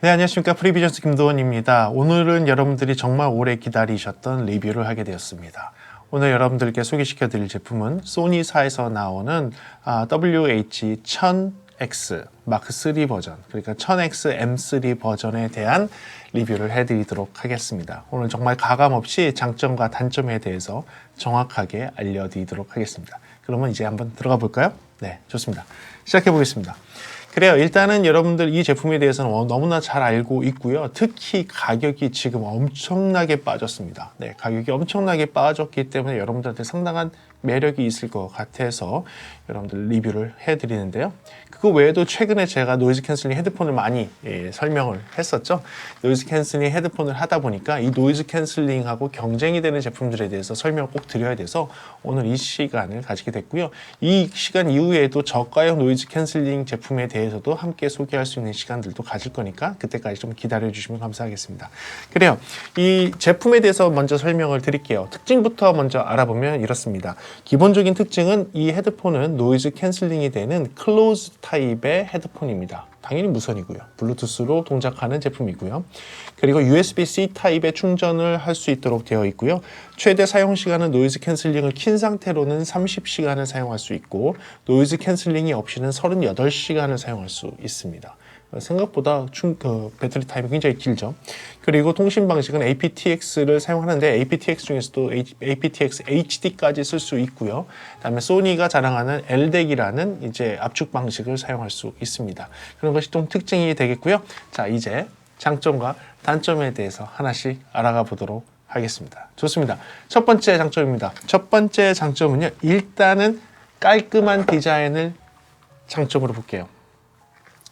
네, 안녕하십니까. 프리비전스 김도원입니다. 오늘은 여러분들이 정말 오래 기다리셨던 리뷰를 하게 되었습니다. 오늘 여러분들께 소개시켜 드릴 제품은 소니사에서 나오는 WH-1000X 마크3 버전, 그러니까 1000X M3 버전에 대한 리뷰를 해드리도록 하겠습니다. 오늘 정말 가감없이 장점과 단점에 대해서 정확하게 알려드리도록 하겠습니다. 그러면 이제 한번 들어가 볼까요? 네, 좋습니다. 시작해 보겠습니다. 그래요. 일단은 여러분들 이 제품에 대해서는 너무나 잘 알고 있고요. 특히 가격이 지금 엄청나게 빠졌습니다. 네, 가격이 엄청나게 빠졌기 때문에 여러분들한테 상당한 매력이 있을 것 같아서 여러분들 리뷰를 해드리는데요. 그거 외에도 최근에 제가 노이즈 캔슬링 헤드폰을 많이 설명을 했었죠. 노이즈 캔슬링 헤드폰을 하다 보니까 이 노이즈 캔슬링하고 경쟁이 되는 제품들에 대해서 설명을 꼭 드려야 돼서 오늘 이 시간을 가지게 됐고요. 이 시간 이후에도 저가형 노이즈 캔슬링 제품에 대해서도 함께 소개할 수 있는 시간들도 가질 거니까 그때까지 좀 기다려 주시면 감사하겠습니다. 그래요. 이 제품에 대해서 먼저 설명을 드릴게요. 특징부터 먼저 알아보면 이렇습니다. 기본적인 특징은 이 헤드폰은 노이즈 캔슬링이 되는 클로즈 타입의 헤드폰입니다. 당연히 무선이고요. 블루투스로 동작하는 제품이고요. 그리고 USB-C 타입의 충전을 할 수 있도록 되어 있고요. 최대 사용 시간은 노이즈 캔슬링을 킨 상태로는 30시간을 사용할 수 있고 노이즈 캔슬링이 없이는 38시간을 사용할 수 있습니다. 생각보다 배터리 타임이 굉장히 길죠. 그리고 통신 방식은 aptX를 사용하는데 aptX 중에서도 aptX HD까지 쓸 수 있고요. 그다음에 소니가 자랑하는 LDAC이라는 이제 압축 방식을 사용할 수 있습니다. 그런 것이 좀 특징이 되겠고요. 자, 이제 장점과 단점에 대해서 하나씩 알아가 보도록 하겠습니다. 좋습니다. 첫 번째 장점입니다. 첫 번째 장점은요. 일단은 깔끔한 디자인을 장점으로 볼게요.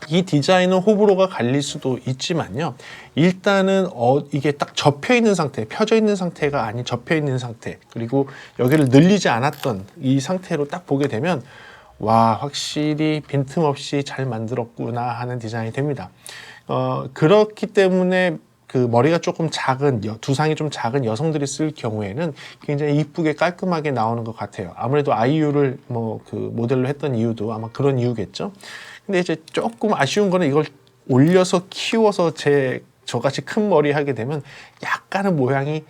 이 디자인은 호불호가 갈릴 수도 있지만요. 일단은 이게 딱 접혀 있는 상태, 펴져 있는 상태가 아닌 접혀 있는 상태, 그리고 여기를 늘리지 않았던 이 상태로 딱 보게 되면 와, 확실히 빈틈없이 잘 만들었구나 하는 디자인이 됩니다. 그렇기 때문에 그 머리가 조금 작은, 두상이 좀 작은 여성들이 쓸 경우에는 굉장히 이쁘게 깔끔하게 나오는 것 같아요. 아무래도 아이유를 모델로 했던 이유도 아마 그런 이유겠죠. 근데 이제 조금 아쉬운 거는 이걸 올려서 키워서 저같이 큰 머리 하게 되면 약간은 모양이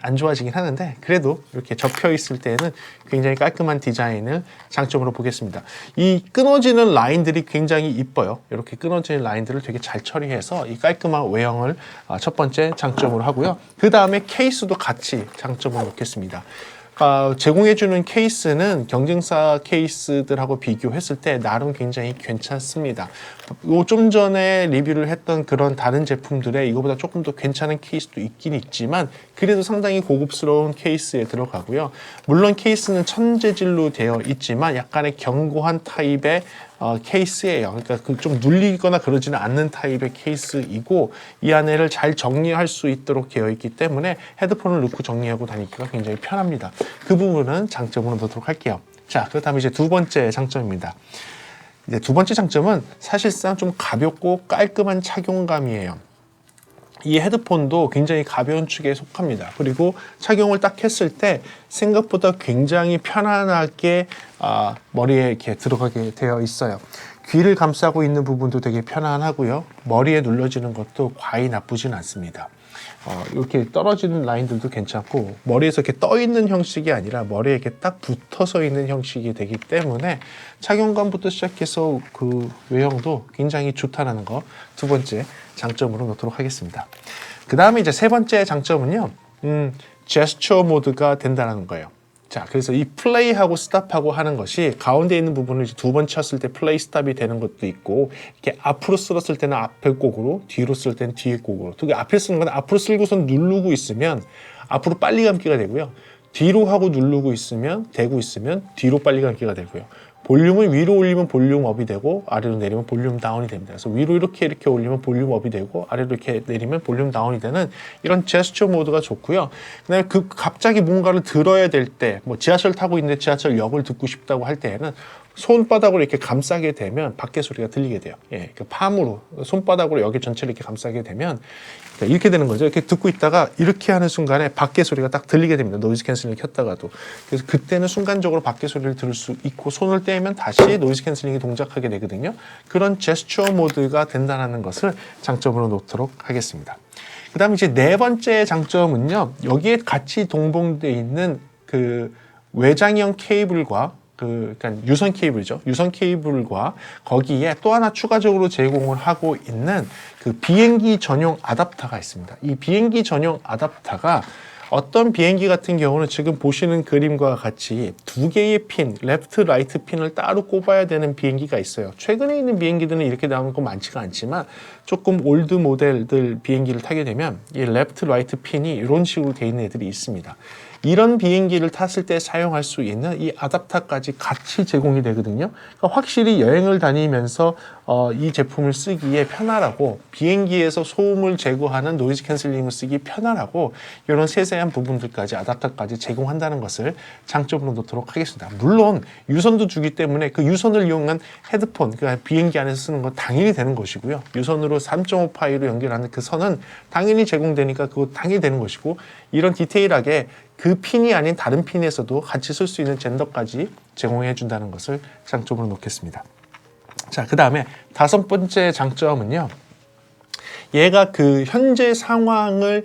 안 좋아지긴 하는데 그래도 이렇게 접혀 있을 때는 굉장히 깔끔한 디자인을 장점으로 보겠습니다. 이 끊어지는 라인들이 굉장히 이뻐요. 이렇게 끊어지는 라인들을 되게 잘 처리해서 이 깔끔한 외형을 첫 번째 장점으로 하고요. 그 다음에 케이스도 같이 장점으로 놓겠습니다. 제공해주는 케이스는 경쟁사 케이스들하고 비교했을 때 나름 굉장히 괜찮습니다. 좀 전에 리뷰를 했던 그런 다른 제품들에 이거보다 조금 더 괜찮은 케이스도 있긴 있지만 그래도 상당히 고급스러운 케이스에 들어가고요. 물론 케이스는 천재질로 되어 있지만 약간의 견고한 타입의 케이스예요. 그러니까 좀 눌리거나 그러지는 않는 타입의 케이스이고 이 안에를 잘 정리할 수 있도록 되어 있기 때문에 헤드폰을 넣고 정리하고 다니기가 굉장히 편합니다. 그 부분은 장점으로 놓도록 할게요. 자, 그렇다면 이제 두 번째 장점입니다. 이제 두 번째 장점은 사실상 좀 가볍고 깔끔한 착용감이에요. 이 헤드폰도 굉장히 가벼운 축에 속합니다. 그리고 착용을 딱 했을 때 생각보다 굉장히 편안하게 머리에 이렇게 들어가게 되어 있어요. 귀를 감싸고 있는 부분도 되게 편안하고요. 머리에 눌러지는 것도 과히 나쁘진 않습니다. 이렇게 떨어지는 라인들도 괜찮고 머리에서 이렇게 떠 있는 형식이 아니라 머리에 이렇게 딱 붙어서 있는 형식이 되기 때문에 착용감부터 시작해서 그 외형도 굉장히 좋다는 거 두 번째 장점으로 놓도록 하겠습니다. 그 다음에 이제 세 번째 장점은요, 제스처 모드가 된다는 거예요. 자, 그래서 이 플레이하고 스탑하고 하는 것이 가운데 있는 부분을 두 번 쳤을 때 플레이 스탑이 되는 것도 있고 이렇게 앞으로 쓸었을 때는 앞에 곡으로 뒤로 쓸 때는 뒤에 곡으로 특히 앞에 쓰는 건 앞으로 쓸고선 누르고 있으면 앞으로 빨리 감기가 되고요. 뒤로 하고 누르고 있으면 되고 있으면 뒤로 빨리 감기가 되고요. 볼륨을 위로 올리면 볼륨 업이 되고 아래로 내리면 볼륨 다운이 됩니다. 그래서 위로 이렇게 올리면 볼륨 업이 되고 아래로 이렇게 내리면 볼륨 다운이 되는 이런 제스처 모드가 좋고요. 그다음에 갑자기 뭔가를 들어야 될 때, 뭐 지하철 타고 있는데 지하철역을 듣고 싶다고 할 때에는 손바닥으로 이렇게 감싸게 되면 밖에 소리가 들리게 돼요. 예, 그 팜으로 손바닥으로 여기 전체를 이렇게 감싸게 되면 이렇게 되는 거죠. 이렇게 듣고 있다가 이렇게 하는 순간에 밖에 소리가 딱 들리게 됩니다. 노이즈 캔슬링을 켰다가도. 그래서 그때는 순간적으로 밖에 소리를 들을 수 있고 손을 떼면 다시 노이즈 캔슬링이 동작하게 되거든요. 그런 제스처 모드가 된다는 것을 장점으로 놓도록 하겠습니다. 그 다음에 이제 네 번째 장점은요. 여기에 같이 동봉되어 있는 그 외장형 케이블과 그러니까 유선 케이블이죠. 유선 케이블과 거기에 또 하나 추가적으로 제공을 하고 있는 그 비행기 전용 아답터가 있습니다. 이 비행기 전용 아답터가 어떤 비행기 같은 경우는 지금 보시는 그림과 같이 두 개의 핀, 레프트, 라이트 핀을 따로 꼽아야 되는 비행기가 있어요. 최근에 있는 비행기들은 이렇게 나오는 건 많지가 않지만 조금 올드 모델들 비행기를 타게 되면 이 레프트, 라이트 핀이 이런 식으로 되어 있는 애들이 있습니다. 이런 비행기를 탔을 때 사용할 수 있는 이 아답터까지 같이 제공이 되거든요. 그러니까 확실히 여행을 다니면서 이 제품을 쓰기에 편하고 비행기에서 소음을 제거하는 노이즈 캔슬링을 쓰기 편하고 이런 세세한 부분들까지 아답터까지 제공한다는 것을 장점으로 놓도록 하겠습니다. 물론 유선도 주기 때문에 그 유선을 이용한 헤드폰, 그러니까 비행기 안에서 쓰는 건 당연히 되는 것이고요. 유선으로 3.5파이로 연결하는 그 선은 당연히 제공되니까 그거 당연히 되는 것이고 이런 디테일하게 그 핀이 아닌 다른 핀에서도 같이 쓸 수 있는 젠더까지 제공해 준다는 것을 장점으로 놓겠습니다. 자, 그 다음에 다섯 번째 장점은요. 얘가 그 현재 상황을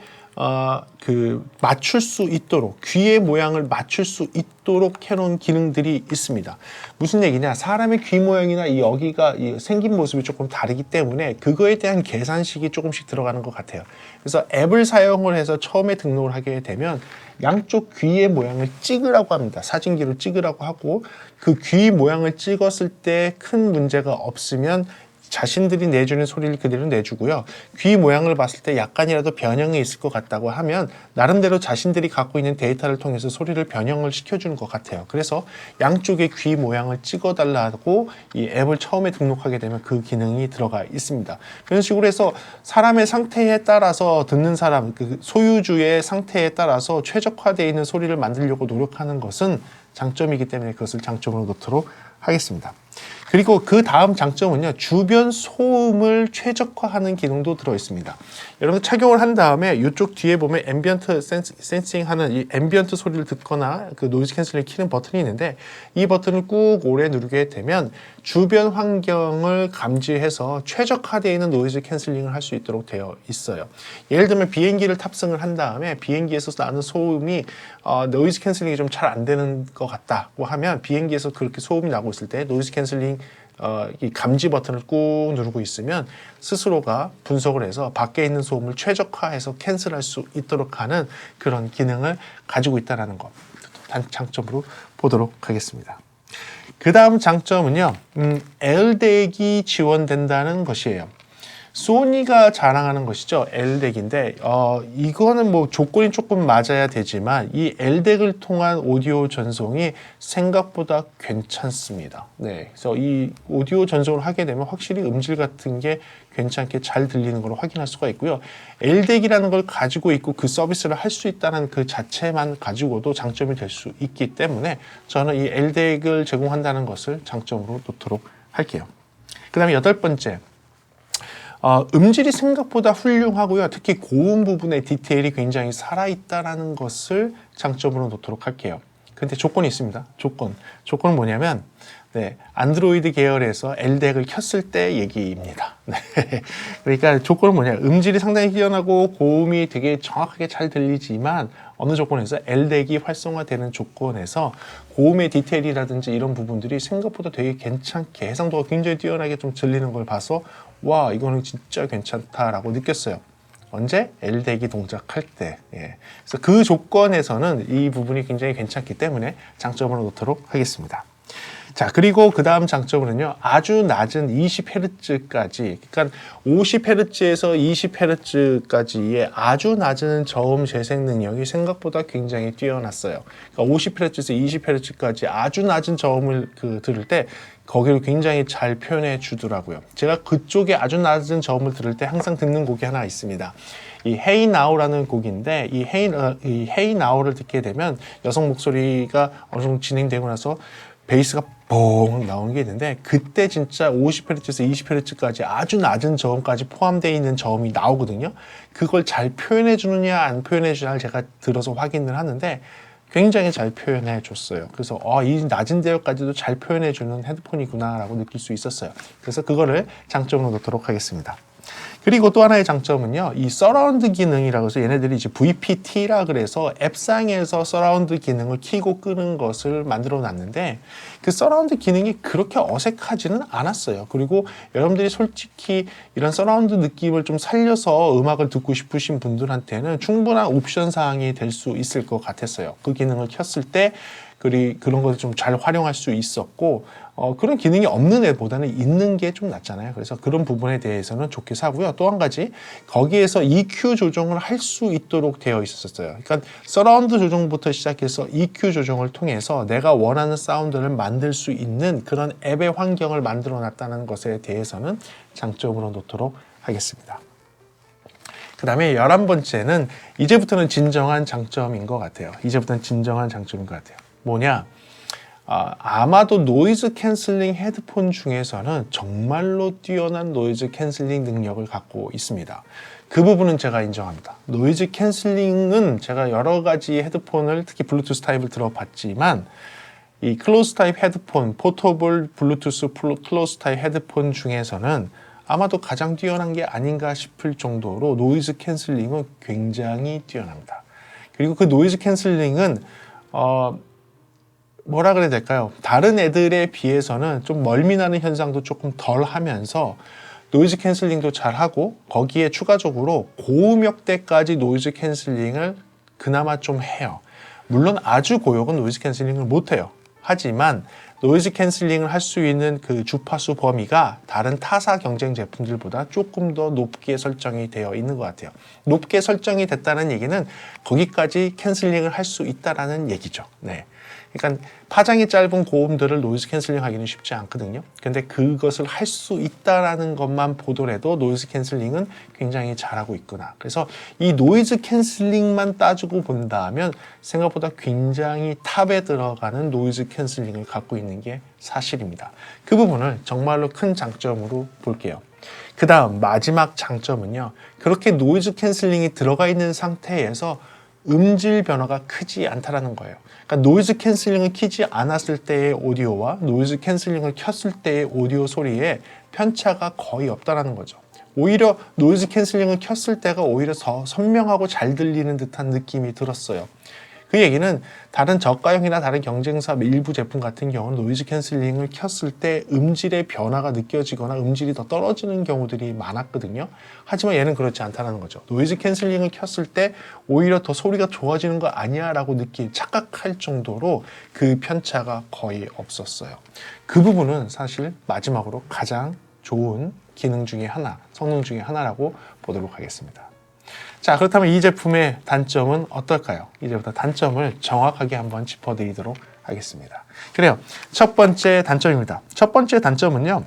맞출 수 있도록 귀의 모양을 맞출 수 있도록 해놓은 기능들이 있습니다. 무슨 얘기냐? 사람의 귀 모양이나 이 여기가 생긴 모습이 조금 다르기 때문에 그거에 대한 계산식이 조금씩 들어가는 것 같아요. 그래서 앱을 사용을 해서 처음에 등록을 하게 되면 양쪽 귀의 모양을 찍으라고 합니다. 사진기로 찍으라고 하고 그 귀 모양을 찍었을 때 큰 문제가 없으면 자신들이 내주는 소리를 그대로 내주고요. 귀 모양을 봤을 때 약간이라도 변형이 있을 것 같다고 하면 나름대로 자신들이 갖고 있는 데이터를 통해서 소리를 변형을 시켜주는 것 같아요. 그래서 양쪽의 귀 모양을 찍어달라고 이 앱을 처음에 등록하게 되면 그 기능이 들어가 있습니다. 그런 식으로 해서 사람의 상태에 따라서 듣는 사람, 그 소유주의 상태에 따라서 최적화되어 있는 소리를 만들려고 노력하는 것은 장점이기 때문에 그것을 장점으로 놓도록 하겠습니다. 그리고 그 다음 장점은요, 주변 소음을 최적화하는 기능도 들어 있습니다. 여러분 착용을 한 다음에 이쪽 뒤에 보면 앰비언트 센싱 하는 이 앰비언트 소리를 듣거나 그 노이즈 캔슬링을 키는 버튼이 있는데 이 버튼을 꾹 오래 누르게 되면 주변 환경을 감지해서 최적화되어 있는 노이즈 캔슬링을 할 수 있도록 되어 있어요. 예를 들면 비행기를 탑승을 한 다음에 비행기에서 나는 소음이 노이즈 캔슬링이 좀 잘 안 되는 것 같다고 하면 비행기에서 그렇게 소음이 나고 있을 때 노이즈 캔슬링 이 감지 버튼을 꾹 누르고 있으면 스스로가 분석을 해서 밖에 있는 소음을 최적화해서 캔슬할 수 있도록 하는 그런 기능을 가지고 있다는 것, 장점으로 보도록 하겠습니다. 그 다음 장점은요, LDAC이 지원된다는 것이에요. 소니가 자랑하는 것이죠. LDAC인데 이거는 뭐 조건이 조금 맞아야 되지만 이 LDAC을 통한 오디오 전송이 생각보다 괜찮습니다. 네, 그래서 이 오디오 전송을 하게 되면 확실히 음질 같은 게 괜찮게 잘 들리는 걸 확인할 수가 있고요. LDAC이라는 걸 가지고 있고 그 서비스를 할 수 있다는 그 자체만 가지고도 장점이 될 수 있기 때문에 저는 이 LDAC을 제공한다는 것을 장점으로 놓도록 할게요. 그 다음에 여덟 번째. 음질이 생각보다 훌륭하고요. 특히 고음 부분의 디테일이 굉장히 살아있다는 것을 장점으로 놓도록 할게요. 근데 조건이 있습니다. 조건은 뭐냐면 안드로이드 계열에서 LDAC을 켰을 때 얘기입니다. 그러니까 조건은 뭐냐? 음질이 상당히 뛰어나고 고음이 되게 정확하게 잘 들리지만 어느 조건에서 LDAC이 활성화되는 조건에서 고음의 디테일이라든지 이런 부분들이 생각보다 되게 괜찮게 해상도가 굉장히 뛰어나게 좀 들리는 걸 봐서 와, 이거는 진짜 괜찮다라고 느꼈어요. 언제? LDAC 동작할 때. 그래서 그 조건에서는 이 부분이 굉장히 괜찮기 때문에 장점으로 놓도록 하겠습니다. 자, 그리고 그 다음 장점으로는요, 아주 낮은 20Hz까지, 그러니까 50Hz에서 20Hz까지의 아주 낮은 저음 재생 능력이 생각보다 굉장히 뛰어났어요. 그러니까 50Hz에서 20Hz까지 아주 낮은 저음을 들을 때 거기를 굉장히 잘 표현해 주더라고요. 제가 그쪽에 아주 낮은 저음을 들을 때 항상 듣는 곡이 하나 있습니다. 이 Hey Now라는 곡인데 이 Hey Now를 듣게 되면 여성 목소리가 어느 정도 진행되고 나서 베이스가 뻥 나오는 게 있는데 그때 진짜 50Hz에서 20Hz까지 아주 낮은 저음까지 포함되어 있는 저음이 나오거든요. 그걸 잘 표현해 주느냐 안 표현해 주느냐를 제가 들어서 확인을 하는데 굉장히 잘 표현해 줬어요. 그래서 이 낮은 대역까지도 잘 표현해 주는 헤드폰이구나 라고 느낄 수 있었어요. 그래서 그거를 장점으로 놓도록 하겠습니다. 그리고 또 하나의 장점은요, 이 서라운드 기능이라고 해서 얘네들이 이제 VPT라 그래서 앱상에서 서라운드 기능을 켜고 끄는 것을 만들어 놨는데 그 서라운드 기능이 그렇게 어색하지는 않았어요. 그리고 여러분들이 솔직히 이런 서라운드 느낌을 좀 살려서 음악을 듣고 싶으신 분들한테는 충분한 옵션 사항이 될 수 있을 것 같았어요. 그 기능을 켰을 때 그런 것을 좀 잘 활용할 수 있었고 그런 기능이 없는 앱보다는 있는 게 좀 낫잖아요. 그래서 그런 부분에 대해서는 좋게 사고요. 또 한 가지 거기에서 EQ 조정을 할 수 있도록 되어 있었어요. 그러니까 서라운드 조정부터 시작해서 EQ 조정을 통해서 내가 원하는 사운드를 만들 수 있는 그런 앱의 환경을 만들어 놨다는 것에 대해서는 장점으로 놓도록 하겠습니다. 그 다음에 11번째는 이제부터는 진정한 장점인 것 같아요. 이제부터는 진정한 장점인 것 같아요. 뭐냐? 아마도 노이즈 캔슬링 헤드폰 중에서는 정말로 뛰어난 노이즈 캔슬링 능력을 갖고 있습니다. 그 부분은 제가 인정합니다. 노이즈 캔슬링은 제가 여러 가지 헤드폰을 특히 블루투스 타입을 들어봤지만 이 클로즈 타입 헤드폰, 포터블 블루투스 클로즈 타입 헤드폰 중에서는 아마도 가장 뛰어난 게 아닌가 싶을 정도로 노이즈 캔슬링은 굉장히 뛰어납니다. 그리고 그 노이즈 캔슬링은 뭐라 그래야 될까요? 다른 애들에 비해서는 좀 멀미나는 현상도 조금 덜 하면서 노이즈 캔슬링도 잘 하고 거기에 추가적으로 고음역대까지 노이즈 캔슬링을 그나마 좀 해요. 물론 아주 고역은 노이즈 캔슬링을 못 해요. 하지만 노이즈 캔슬링을 할 수 있는 그 주파수 범위가 다른 타사 경쟁 제품들보다 조금 더 높게 설정이 되어 있는 것 같아요. 높게 설정이 됐다는 얘기는 거기까지 캔슬링을 할 수 있다라는 얘기죠. 네. 그러니까 파장이 짧은 고음들을 노이즈 캔슬링 하기는 쉽지 않거든요. 근데 그것을 할 수 있다라는 것만 보더라도 노이즈 캔슬링은 굉장히 잘하고 있구나. 그래서 이 노이즈 캔슬링만 따지고 본다면 생각보다 굉장히 탑에 들어가는 노이즈 캔슬링을 갖고 있는 게 사실입니다. 그 부분을 정말로 큰 장점으로 볼게요. 그 다음 마지막 장점은요. 그렇게 노이즈 캔슬링이 들어가 있는 상태에서 음질 변화가 크지 않다라는 거예요. 그러니까 노이즈 캔슬링을 키지 않았을 때의 오디오와 노이즈 캔슬링을 켰을 때의 오디오 소리에 편차가 거의 없다라는 거죠. 오히려 노이즈 캔슬링을 켰을 때가 오히려 더 선명하고 잘 들리는 듯한 느낌이 들었어요. 그 얘기는 다른 저가형이나 다른 경쟁사 일부 제품 같은 경우는 노이즈 캔슬링을 켰을 때 음질의 변화가 느껴지거나 음질이 더 떨어지는 경우들이 많았거든요. 하지만 얘는 그렇지 않다는 거죠. 노이즈 캔슬링을 켰을 때 오히려 더 소리가 좋아지는 거 아니야 라고 착각할 정도로 그 편차가 거의 없었어요. 그 부분은 사실 마지막으로 가장 좋은 기능 중에 하나, 성능 중에 하나라고 보도록 하겠습니다. 자, 그렇다면 이 제품의 단점은 어떨까요? 이제부터 단점을 정확하게 한번 짚어드리도록 하겠습니다. 그래요. 첫 번째 단점입니다. 첫 번째 단점은요.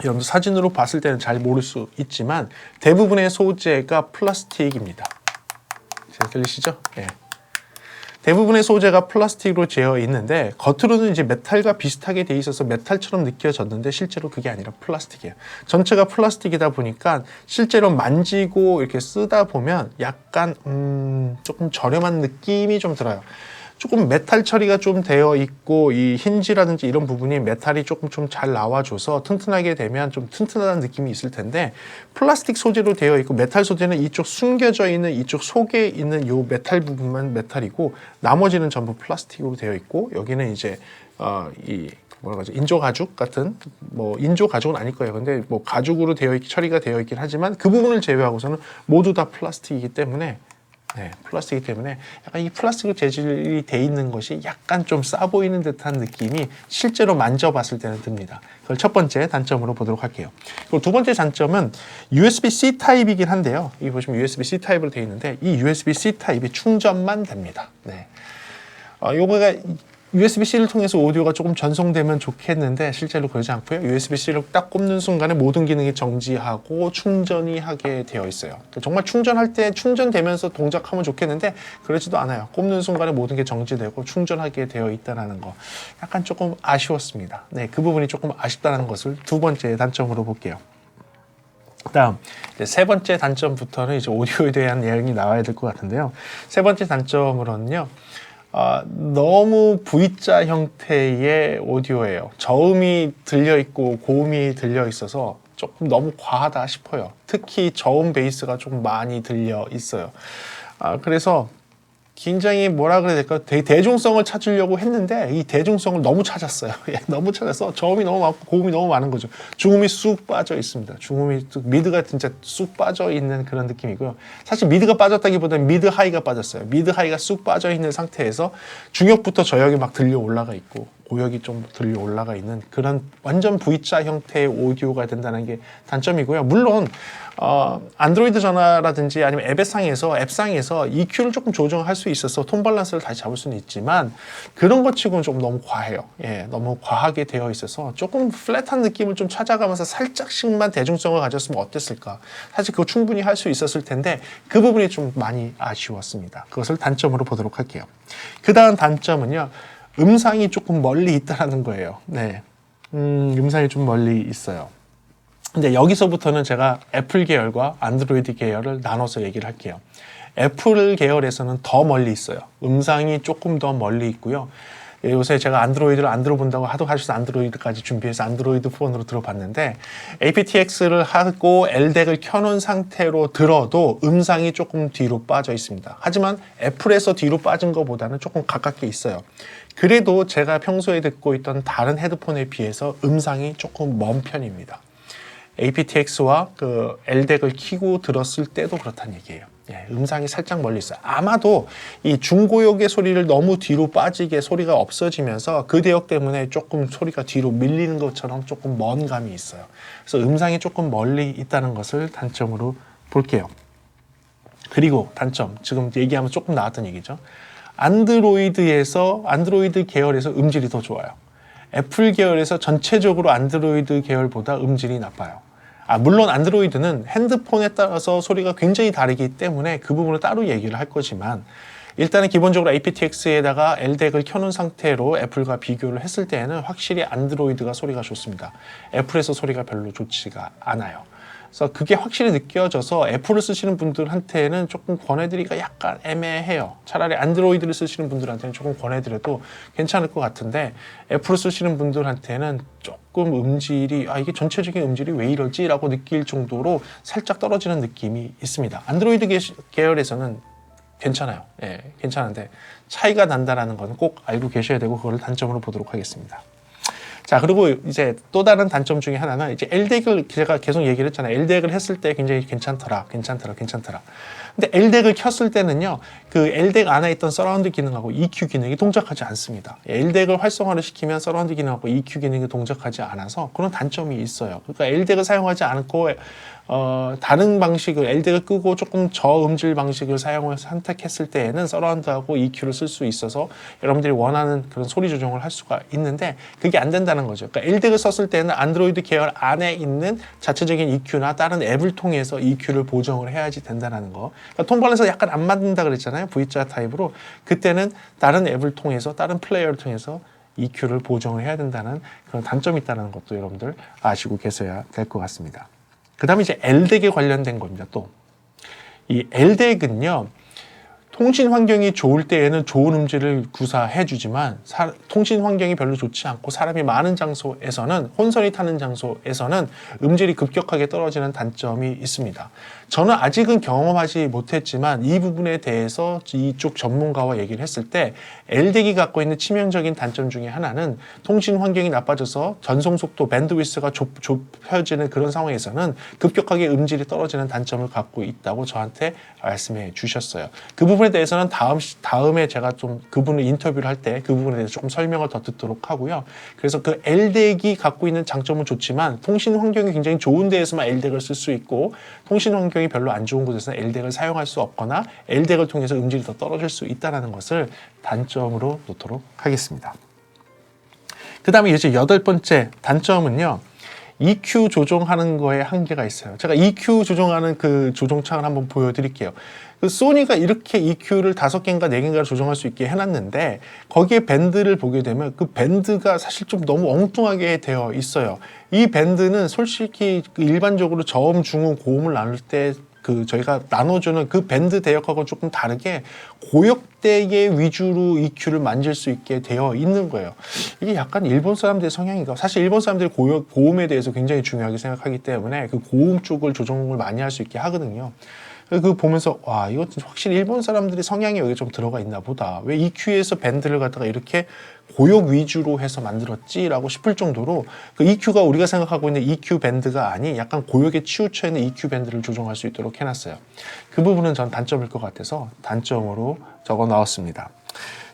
여러분들 사진으로 봤을 때는 잘 모를 수 있지만 대부분의 소재가 플라스틱입니다. 잘 들리시죠? 네. 대부분의 소재가 플라스틱으로 되어 있는데 겉으로는 이제 메탈과 비슷하게 돼 있어서 메탈처럼 느껴졌는데 실제로 그게 아니라 플라스틱이에요. 전체가 플라스틱이다 보니까 실제로 만지고 이렇게 쓰다 보면 약간 조금 저렴한 느낌이 좀 들어요. 조금 메탈 처리가 좀 되어 있고 이 힌지라든지 이런 부분이 메탈이 조금 좀 잘 나와줘서 튼튼하게 되면 좀 튼튼한 느낌이 있을 텐데 플라스틱 소재로 되어 있고 메탈 소재는 이쪽 숨겨져 있는 이쪽 속에 있는 요 메탈 부분만 메탈이고 나머지는 전부 플라스틱으로 되어 있고 여기는 이제 이 뭐라고 하죠? 인조 가죽 같은 인조 가죽은 아닐 거예요. 근데 가죽으로 처리가 되어 있긴 하지만 그 부분을 제외하고서는 모두 다 플라스틱이기 때문에 플라스틱이기 때문에 약간 이 플라스틱 재질이 돼 있는 것이 약간 좀 싸 보이는 듯한 느낌이 실제로 만져봤을 때는 듭니다. 그걸 첫 번째 단점으로 보도록 할게요. 그리고 두 번째 단점은 USB-C 타입이긴 한데요. 여기 보시면 USB-C 타입으로 되어 있는데 이 USB-C 타입이 충전만 됩니다. 요거가 USB-C를 통해서 오디오가 조금 전송되면 좋겠는데 실제로 그러지 않고요. USB-C를 딱 꼽는 순간에 모든 기능이 정지하고 충전이 하게 되어 있어요. 정말 충전할 때 충전되면서 동작하면 좋겠는데 그러지도 않아요. 꼽는 순간에 모든 게 정지되고 충전하게 되어 있다는 거. 약간 조금 아쉬웠습니다. 네, 그 부분이 조금 아쉽다는 것을 두 번째 단점으로 볼게요. 그다음 세 번째 단점부터는 이제 오디오에 대한 내용이 나와야 될 것 같은데요. 세 번째 단점으로는요. 너무 V자 형태의 오디오예요. 저음이 들려 있고 고음이 들려 있어서 조금 너무 과하다 싶어요. 특히 저음 베이스가 좀 많이 들려 있어요. 그래서 굉장히 뭐라 그래야 될까? 대중성을 찾으려고 했는데 이 대중성을 너무 찾았어요. 너무 찾아서 저음이 너무 많고 고음이 너무 많은 거죠. 중음이 쑥 빠져 있습니다. 중음이 미드가 진짜 쑥 빠져 있는 그런 느낌이고요. 사실 미드가 빠졌다기보다는 미드 하이가 빠졌어요. 미드 하이가 쑥 빠져 있는 상태에서 중역부터 저역이 막 들려 올라가 있고 고역이 좀 들려 올라가 있는 그런 완전 V자 형태의 오디오가 된다는 게 단점이고요. 물론 안드로이드 전화라든지 아니면 앱상에서 EQ를 조금 조정할 수 있어서 톤 밸런스를 다시 잡을 수는 있지만 그런 것 치고는 좀 너무 과해요. 너무 과하게 되어 있어서 조금 플랫한 느낌을 좀 찾아가면서 살짝씩만 대중성을 가졌으면 어땠을까. 사실 그거 충분히 할 수 있었을 텐데 그 부분이 좀 많이 아쉬웠습니다. 그것을 단점으로 보도록 할게요. 그 다음 단점은요. 음상이 조금 멀리 있다는 거예요. 네, 음상이 좀 멀리 있어요. 근데 여기서부터는 제가 애플 계열과 안드로이드 계열을 나눠서 얘기를 할게요. 애플 계열에서는 더 멀리 있어요. 음상이 조금 더 멀리 있고요. 요새 제가 안드로이드를 안 들어본다고 하셔서 안드로이드까지 준비해서 안드로이드 폰으로 들어봤는데 aptX를 하고 LDAC을 켜놓은 상태로 들어도 음상이 조금 뒤로 빠져 있습니다. 하지만 애플에서 뒤로 빠진 것보다는 조금 가깝게 있어요. 그래도 제가 평소에 듣고 있던 다른 헤드폰에 비해서 음상이 조금 먼 편입니다. aptX와 그 LDAC을 켜고 들었을 때도 그렇다는 얘기예요. 음상이 살짝 멀리 있어요. 아마도 이 중고역의 소리를 너무 뒤로 빠지게 소리가 없어지면서 그 대역 때문에 조금 소리가 뒤로 밀리는 것처럼 조금 먼 감이 있어요. 그래서 음상이 조금 멀리 있다는 것을 단점으로 볼게요. 그리고 단점, 지금 얘기하면 조금 나왔던 얘기죠. 안드로이드 계열에서 음질이 더 좋아요. 애플 계열에서 전체적으로 안드로이드 계열보다 음질이 나빠요. 물론 안드로이드는 핸드폰에 따라서 소리가 굉장히 다르기 때문에 그 부분을 따로 얘기를 할 거지만 일단은 기본적으로 aptX에다가 LDAC을 켜놓은 상태로 애플과 비교를 했을 때에는 확실히 안드로이드가 소리가 좋습니다. 애플에서 소리가 별로 좋지가 않아요. 그래서 그게 확실히 느껴져서 애플을 쓰시는 분들한테는 조금 권해드리기가 약간 애매해요. 차라리 안드로이드를 쓰시는 분들한테는 조금 권해드려도 괜찮을 것 같은데 애플을 쓰시는 분들한테는 조금 음질이 이게 전체적인 음질이 왜 이러지? 라고 느낄 정도로 살짝 떨어지는 느낌이 있습니다. 안드로이드 계열에서는 괜찮아요. 괜찮은데 차이가 난다는 건 꼭 알고 계셔야 되고 그걸 단점으로 보도록 하겠습니다. 자, 그리고 이제 또 다른 단점 중에 하나는 이제 LDAC을 제가 계속 얘기를 했잖아요. LDAC을 했을 때 굉장히 괜찮더라. 근데 LDAC을 켰을 때는요, 그 LDAC 안에 있던 서라운드 기능하고 EQ 기능이 동작하지 않습니다. LDAC을 활성화를 시키면 서라운드 기능하고 EQ 기능이 동작하지 않아서 그런 단점이 있어요. 그러니까 LDAC을 사용하지 않고 다른 방식을 LDAC을 끄고 조금 저음질 방식을 선택했을 때에는 서라운드하고 EQ를 쓸 수 있어서 여러분들이 원하는 그런 소리 조정을 할 수가 있는데 그게 안 된다는 거죠. 그러니까 LDAC을 썼을 때는 안드로이드 계열 안에 있는 자체적인 EQ나 다른 앱을 통해서 EQ를 보정을 해야지 된다는 거. 그러니까 톤 밸런스 약간 안 맞는다 그랬잖아요. V자 타입으로. 그때는 다른 앱을 통해서 다른 플레이어를 통해서 EQ를 보정을 해야 된다는 그런 단점이 있다는 것도 여러분들 아시고 계셔야 될 것 같습니다. 그 다음에 이제 LDAC에 관련된 겁니다. 또 이 LDAC은요 통신 환경이 좋을 때에는 좋은 음질을 구사해 주지만 통신 환경이 별로 좋지 않고 사람이 많은 장소에서는 혼선이 타는 장소에서는 음질이 급격하게 떨어지는 단점이 있습니다. 저는 아직은 경험하지 못했지만 이 부분에 대해서 이쪽 전문가와 얘기를 했을 때 LDAC이 갖고 있는 치명적인 단점 중에 하나는 통신 환경이 나빠져서 전송 속도 밴드위스가 좁혀지는 그런 상황에서는 급격하게 음질이 떨어지는 단점을 갖고 있다고 저한테 말씀해 주셨어요. 그 부분에 부분에 대해서는 다음에 제가 좀 그분을 인터뷰를 할 때 그 부분에 대해서 조금 설명을 더 듣도록 하고요. 그래서 그 LDAC이 갖고 있는 장점은 좋지만 통신 환경이 굉장히 좋은 데에서만 LDAC을 쓸 수 있고 통신 환경이 별로 안 좋은 곳에서는 LDAC을 사용할 수 없거나 LDAC을 통해서 음질이 더 떨어질 수 있다는 것을 단점으로 놓도록 하겠습니다. 그 다음에 이제 8번째 단점은요. EQ 조정하는 거에 한계가 있어요. 제가 EQ 조정하는 그 조정창을 한번 보여드릴게요. 그 소니가 이렇게 EQ를 5개인가 4개인가를 조정할 수 있게 해놨는데 거기에 밴드를 보게 되면 그 밴드가 사실 좀 너무 엉뚱하게 되어 있어요. 이 밴드는 솔직히 일반적으로 저음, 중음, 고음을 나눌 때 저희가 나눠주는 그 밴드 대역하고 조금 다르게 고역대의 위주로 EQ를 만질 수 있게 되어 있는 거예요. 이게 약간 일본 사람들의 성향인가? 사실 일본 사람들이 고음에 대해서 굉장히 중요하게 생각하기 때문에 그 고음 쪽을 조정을 많이 할 수 있게 하거든요. 그 보면서 와 이거 확실히 일본 사람들이 성향이 여기 좀 들어가 있나 보다. 왜 EQ에서 밴드를 갖다가 이렇게 고역 위주로 해서 만들었지라고 싶을 정도로 그 EQ가 우리가 생각하고 있는 EQ 밴드가 아닌 약간 고역에 치우쳐 있는 EQ 밴드를 조정할 수 있도록 해놨어요. 그 부분은 전 단점일 것 같아서 단점으로 적어 넣었습니다.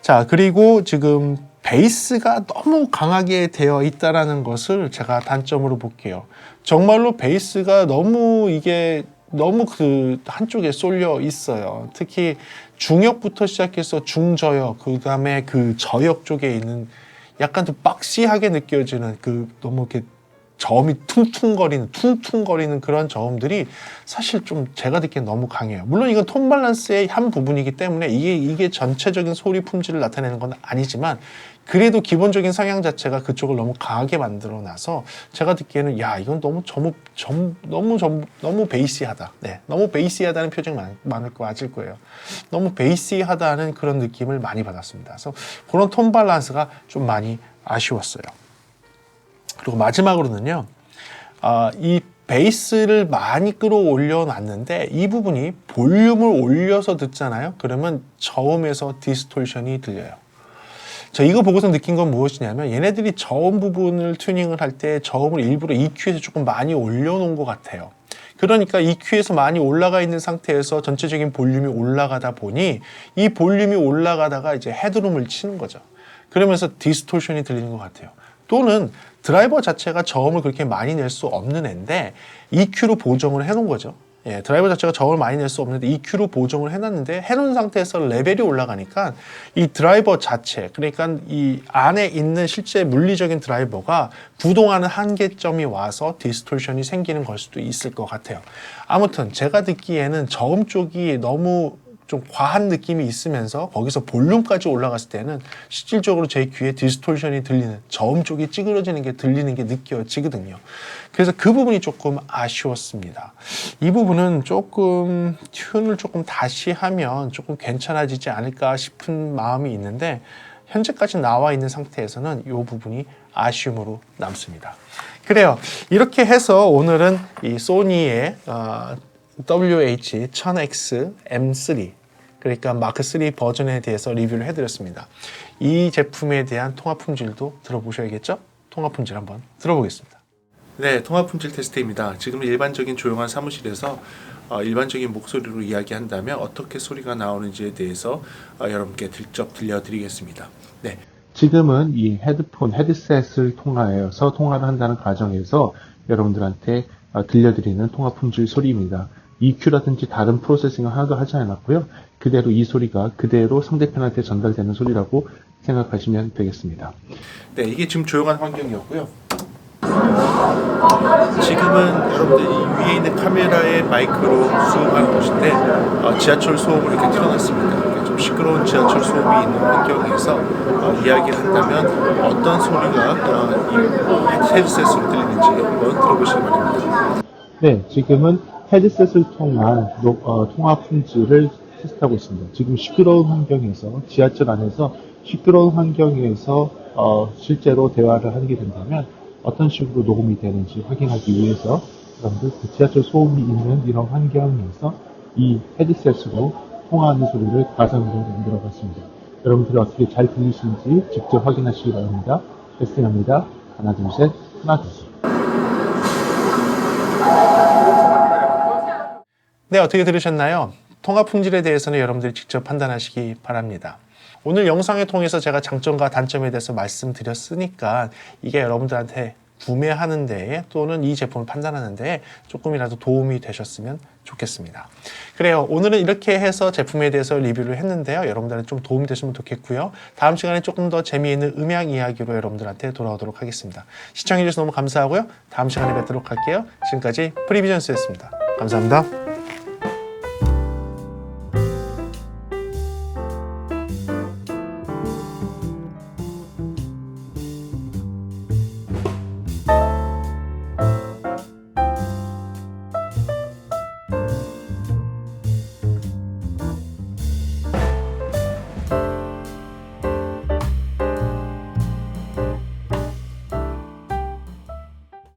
자, 그리고 지금 베이스가 너무 강하게 되어 있다는 것을 제가 단점으로 볼게요. 정말로 베이스가 너무 그 한쪽에 쏠려 있어요. 특히 중역부터 시작해서 중저역, 그 다음에 그 저역 쪽에 있는 약간 좀 박시하게 느껴지는 너무 이렇게 저음이 퉁퉁거리는 그런 저음들이 사실 좀 제가 듣기엔 너무 강해요. 물론 이건 톤 밸런스의 한 부분이기 때문에 이게 전체적인 소리 품질을 나타내는 건 아니지만 그래도 기본적인 성향 자체가 그쪽을 너무 강하게 만들어 놔서 제가 듣기에는 야 이건 너무 베이시하다. 네, 너무 베이시하다는 표정이 맞을 거예요. 너무 베이시하다는 그런 느낌을 많이 받았습니다. 그래서 그런 톤 밸런스가 좀 많이 아쉬웠어요. 그리고 마지막으로는요, 이 베이스를 많이 끌어올려 놨는데 이 부분이 볼륨을 올려서 듣잖아요. 그러면 저음에서 디스토션이 들려요. 저 이거 보고서 느낀 건 무엇이냐면 얘네들이 저음 부분을 튜닝을 할 때 저음을 일부러 EQ에서 조금 많이 올려놓은 것 같아요. 그러니까 EQ에서 많이 올라가 있는 상태에서 전체적인 볼륨이 올라가다 보니 이 볼륨이 올라가다가 이제 헤드룸을 치는 거죠. 그러면서 디스토션이 들리는 것 같아요. 또는 드라이버 자체가 저음을 그렇게 많이 낼 수 없는 애인데 EQ로 보정을 해놓은 거죠. 예, 드라이버 자체가 저음을 많이 낼 수 없는데 EQ로 보정을 해놨는데 해놓은 상태에서 레벨이 올라가니까 이 드라이버 자체, 그러니까 이 안에 있는 실제 물리적인 드라이버가 구동하는 한계점이 와서 디스토션이 생기는 걸 수도 있을 것 같아요. 아무튼 제가 듣기에는 저음 쪽이 너무 좀 과한 느낌이 있으면서 거기서 볼륨까지 올라갔을 때는 실질적으로 제 귀에 디스토션이 들리는 저음 쪽이 찌그러지는 게 들리는 게 느껴지거든요. 그래서 그 부분이 조금 아쉬웠습니다. 이 부분은 조금 튠을 조금 다시 하면 조금 괜찮아지지 않을까 싶은 마음이 있는데 현재까지 나와 있는 상태에서는 이 부분이 아쉬움으로 남습니다. 그래요. 이렇게 해서 오늘은 이 소니의 WH-1000X M3 그러니까 마크 3 버전에 대해서 리뷰를 해드렸습니다. 이 제품에 대한 통합 품질도 들어보셔야겠죠? 통합 품질 한번 들어보겠습니다. 네, 통합 품질 테스트입니다. 지금 일반적인 조용한 사무실에서 일반적인 목소리로 이야기한다면 어떻게 소리가 나오는지에 대해서 여러분께 직접 들려드리겠습니다. 네. 지금은 이 헤드셋을 통해서 통화를 한다는 과정에서 여러분들한테 들려드리는 통합 품질 소리입니다. EQ라든지 다른 프로세싱을 하나도 하지 않았고요. 그대로 이 소리가 그대로 상대편한테 전달되는 소리라고 생각하시면 되겠습니다. 네, 이게 지금 조용한 환경이었고요. 지금은 여러분들 이 위에 있는 카메라의 마이크로 수음하는 곳인데 지하철 소음을 이렇게 틀어놨습니다. 좀 시끄러운 지하철 소음이 있는 환경에서 이야기를 한다면 어떤 소리가 이 헤드셋으로 들리는지 한번 들어보시기 바랍니다. 네, 지금은 헤드셋을 통한 통합 품질을 테스트하고 있습니다. 지금 시끄러운 환경에서 지하철 안에서 시끄러운 환경에서 실제로 대화를 하게 된다면 어떤 식으로 녹음이 되는지 확인하기 위해서 여러분들 그 지하철 소음이 있는 이런 환경에서 이 헤드셋으로 통화하는 소리를 가상으로 만들어 봤습니다. 여러분들이 어떻게 잘 들리시는지 직접 확인하시기 바랍니다. 테스팅합니다. 하나, 둘, 셋. 하나, 둘, 셋. 네, 어떻게 들으셨나요? 통합 품질에 대해서는 여러분들이 직접 판단하시기 바랍니다. 오늘 영상을 통해서 제가 장점과 단점에 대해서 말씀드렸으니까 이게 여러분들한테 구매하는 데 또는 이 제품을 판단하는 데 조금이라도 도움이 되셨으면 좋겠습니다. 그래요. 오늘은 이렇게 해서 제품에 대해서 리뷰를 했는데요. 여러분들한테 좀 도움이 되시면 좋겠고요. 다음 시간에 조금 더 재미있는 음향 이야기로 여러분들한테 돌아오도록 하겠습니다. 시청해주셔서 너무 감사하고요. 다음 시간에 뵙도록 할게요. 지금까지 프리비전스였습니다. 감사합니다.